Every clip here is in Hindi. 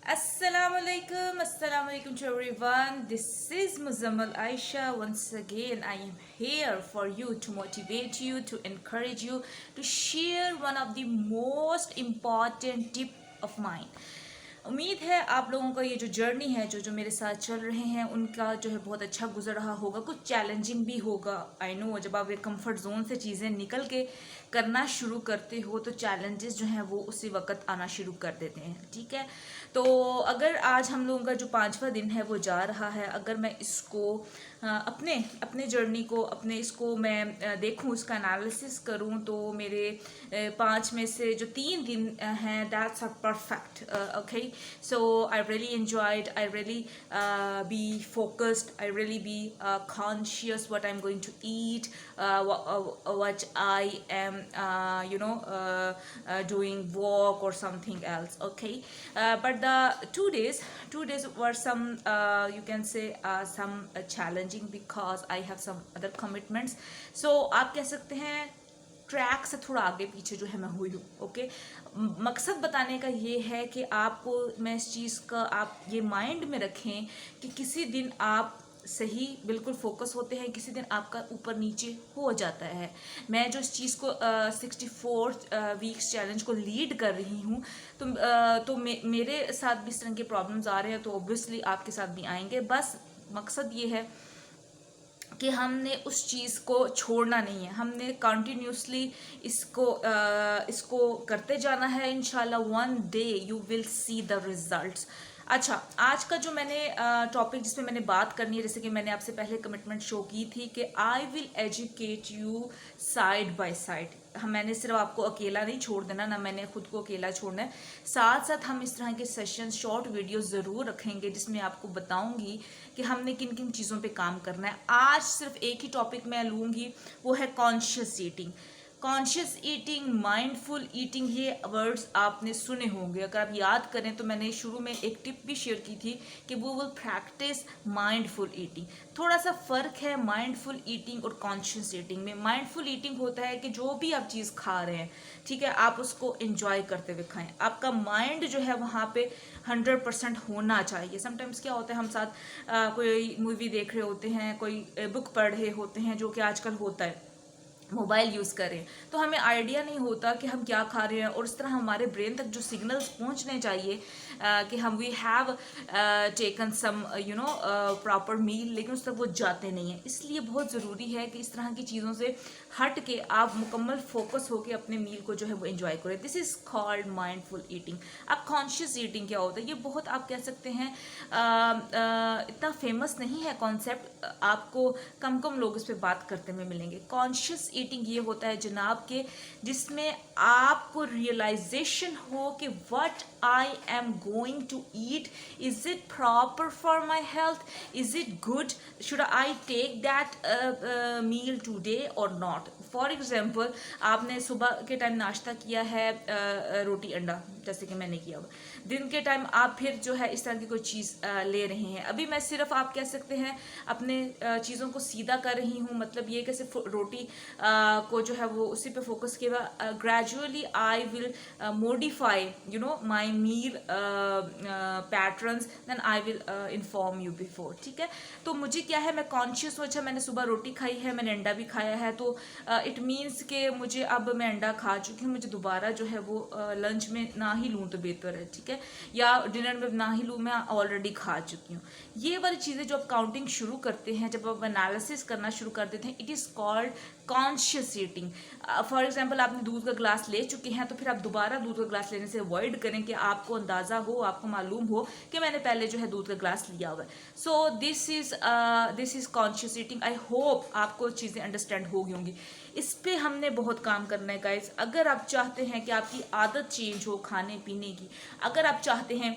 Assalamu alaikum to everyone. This is Muzammal Aisha. Once again, I am here for you to motivate you, to encourage you, to share one of the most important tip of mine. उम्मीद है आप लोगों का ये जो जर्नी है जो जो मेरे साथ चल रहे हैं उनका जो है बहुत अच्छा गुजर रहा होगा, कुछ चैलेंजिंग भी होगा। आई नो जब आप एक कंफर्ट जोन से चीज़ें निकल के करना शुरू करते हो तो चैलेंजेस जो हैं वो उसी वक्त आना शुरू कर देते हैं। ठीक है, तो अगर आज हम लोगों का जो 5वां दिन है वो जा रहा है, अगर मैं इसको अपने अपने जर्नी को अपने इसको मैं देखूं, इसका एनालिसिस करूं तो मेरे 5 में से जो 3 दिन हैं that's are perfect. Okay, so I really enjoyed, I really be focused, I really be conscious what I'm going to eat, what I am doing walk or something else. Okay, but the 2 days were some you can say some challenging because I have some other commitments. So आप कह सकते हैं ट्रैक से थोड़ा आगे पीछे जो है मैं हुई हूँ। ओके, मकसद बताने का ये है कि आपको मैं इस चीज़ का आप ये माइंड में रखें कि किसी दिन आप सही बिल्कुल फोकस होते हैं, किसी दिन आपका ऊपर नीचे हो जाता है। मैं जो इस चीज़ को 64 वीक्स चैलेंज को लीड कर रही हूँ तो मेरे साथ भी इस तरह के प्रॉब्लम्स आ रहे हैं, तो ऑब्वियसली आपके साथ भी आएंगे। बस मकसद ये है कि हमने उस चीज़ को छोड़ना नहीं है, हमने कंटिन्यूसली इसको करते जाना है। इंशाल्लाह one day you will see the results. अच्छा, आज का जो मैंने टॉपिक जिसमें मैंने बात करनी है, जैसे कि मैंने आपसे पहले कमिटमेंट शो की थी कि I will educate you side by side. मैंने सिर्फ आपको अकेला नहीं छोड़ देना, ना मैंने खुद को अकेला छोड़ना है, साथ साथ हम इस तरह के सेशन शॉर्ट वीडियो ज़रूर रखेंगे जिसमें आपको बताऊंगी कि हमने किन किन चीज़ों पे काम करना है। आज सिर्फ एक ही टॉपिक मैं लूँगी, वो है conscious eating. Conscious eating, mindful eating, ये वर्ड्स आपने सुने होंगे। अगर आप याद करें तो मैंने शुरू में एक टिप भी शेयर की थी कि वो विल प्रैक्टिस माइंडफुल ईटिंग। थोड़ा सा फ़र्क है माइंडफुल ईटिंग और कॉन्शियस ईटिंग में। माइंडफुल ईटिंग होता है कि जो भी आप चीज़ खा रहे हैं, ठीक है, आप उसको एंजॉय करते हुए खाएं। आपका माइंड जो है वहाँ पे 100% होना चाहिए। समटाइम्स क्या होता है, हम साथ कोई मूवी देख रहे होते हैं, कोई बुक पढ़ रहे होते हैं, जो कि आजकल होता है, मोबाइल यूज़ करें, तो हमें आइडिया नहीं होता कि हम क्या खा रहे हैं, और इस तरह हमारे ब्रेन तक जो सिग्नल्स पहुंचने चाहिए कि हम we have taken some proper meal, लेकिन उस तक वो जाते नहीं हैं। इसलिए बहुत ज़रूरी है कि इस तरह की चीज़ों से हट के आप मुकम्मल फोकस होकर अपने मील को जो है वो एंजॉय करें। This is called mindful eating. अब कॉन्शियस ईटिंग क्या होता है, ये बहुत आप कह सकते हैं इतना फेमस नहीं है कॉन्सेप्ट, आपको कम कम लोग इस पर बात करते हुए मिलेंगे। कॉन्शियस ईटिंग ये होता है जनाब के जिसमें आपको रियलाइजेशन हो कि what I am going to eat, is it proper for my health, is it good, should I take that meal today और नॉट। फॉर एग्जाम्पल, आपने सुबह के टाइम नाश्ता किया है रोटी अंडा, जैसे कि मैंने किया हुआ, दिन के टाइम आप फिर जो है इस तरह की कोई चीज़ ले रहे हैं। अभी मैं सिर्फ आप कह सकते हैं अपने चीज़ों को सीधा कर रही हूँ, मतलब ये कि सिर्फ रोटी को जो है वो उसी पे फोकस किया। Gradually I will modify my meal patterns, then I will inform you before. ठीक है, तो मुझे क्या है, मैं कॉन्शियस हूँ, अच्छा मैंने सुबह रोटी खाई है, मैंने अंडा भी खाया है, तो इट मीन्स कि मुझे अब मैं अंडा खा चुकी हूँ, मुझे दोबारा जो है वो लंच में ना ही लूँ तो बेहतर है। ठीक है, या डिनर में ना ही लूँ, मैं ऑलरेडी खा चुकी हूँ। ये वाली चीज़ें जो आप काउंटिंग शुरू करते हैं, जब आप एनालिसिस करना शुरू कर देते हैं, it is called conscious eating. For example, आपने दूध का ग्लास ले चुके हैं, तो फिर आप दोबारा दूध का ग्लास लेने से अवॉइड करें कि आपको अंदाज़ा हो, आपको मालूम हो कि मैंने पहले जो है दूध का ग्लास लिया हुआ है। So this is conscious eating. I hope आपको चीज़ें अंडरस्टैंड हो गई होंगी। इस पे हमने बहुत काम करना है गाइस। अगर आप चाहते हैं कि आपकी आदत चेंज हो खाने पीने की, अगर आप चाहते हैं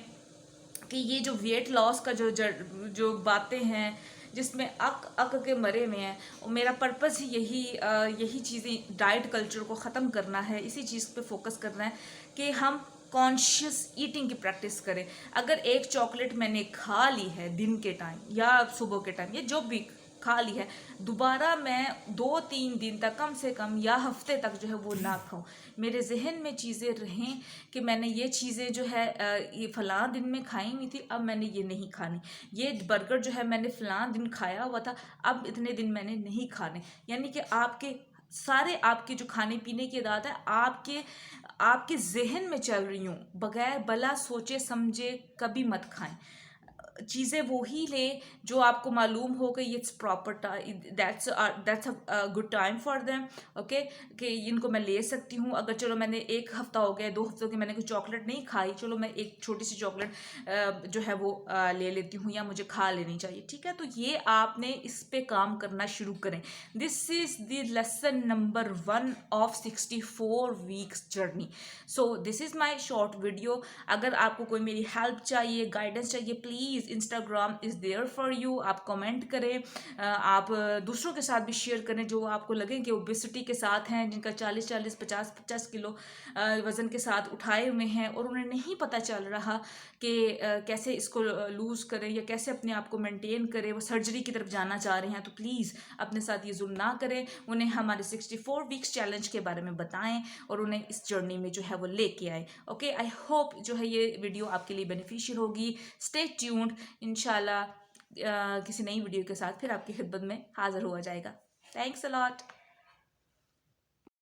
कि ये जो वेट लॉस का जो बातें हैं जिसमें अक के मरे में है, और मेरा पर्पज़ ही यही चीज़ें, डाइट कल्चर को ख़त्म करना है, इसी चीज़ पे फोकस करना है कि हम कॉन्शियस ईटिंग की प्रैक्टिस करें। अगर एक चॉकलेट मैंने खा ली है दिन के टाइम या सुबह के टाइम या जो भी खा ली है, दोबारा मैं 2-3 दिन तक कम से कम या हफ्ते तक जो है वो ना खाऊं। मेरे जहन में चीज़ें रहें कि मैंने ये चीज़ें जो है ये फ़लाँ दिन में खाई हुई थी, अब मैंने ये नहीं खानी। ये बर्गर जो है मैंने फ़लाँ दिन खाया हुआ था, अब इतने दिन मैंने नहीं खाने। यानी कि आपके सारे आपके जो खाने पीने की आदत है आपके आपके जहन में चल रही हूँ, बगैर भला सोचे समझे कभी मत खाएं। चीज़ें वो ही लें जो आपको मालूम हो कि it's proper that's a good time for them, okay, कि इनको मैं ले सकती हूँ। अगर चलो मैंने 1 हफ्ता हो गया, 2 हफ्तों की मैंने कोई चॉकलेट नहीं खाई, चलो मैं एक छोटी सी चॉकलेट जो है वो ले लेती हूँ या मुझे खा लेनी चाहिए, ठीक है। तो ये आपने इस पे काम करना शुरू करें। This is the lesson number 1 of 64 weeks journey. So this is my short video. अगर आपको कोई मेरी हेल्प चाहिए, गाइडेंस चाहिए, please Instagram is there for you. आप कमेंट करें, आप दूसरों के साथ भी शेयर करें जो आपको लगे कि ओबेसिटी के साथ हैं, जिनका 40-40, 50-50 किलो वज़न के साथ उठाए हुए हैं और उन्हें नहीं पता चल रहा कि कैसे इसको लूज़ करें या कैसे अपने आप को मेंटेन करें, वो सर्जरी की तरफ जाना चाह रहे हैं। तो प्लीज़ अपने साथ ये जुल्म ना करें, उन्हें हमारे 64 वीक्स चैलेंज के बारे में बताएं और उन्हें इस जर्नी में जो है वो लेके आए। ओके, आई होप जो है ये वीडियो आपके लिए बेनिफिशियल होगी। स्टे ट्यून्ड, इंशाल्लाह किसी नई वीडियो के साथ फिर आपकी खिदमत में हाजिर हुआ जाएगा। Thanks a lot.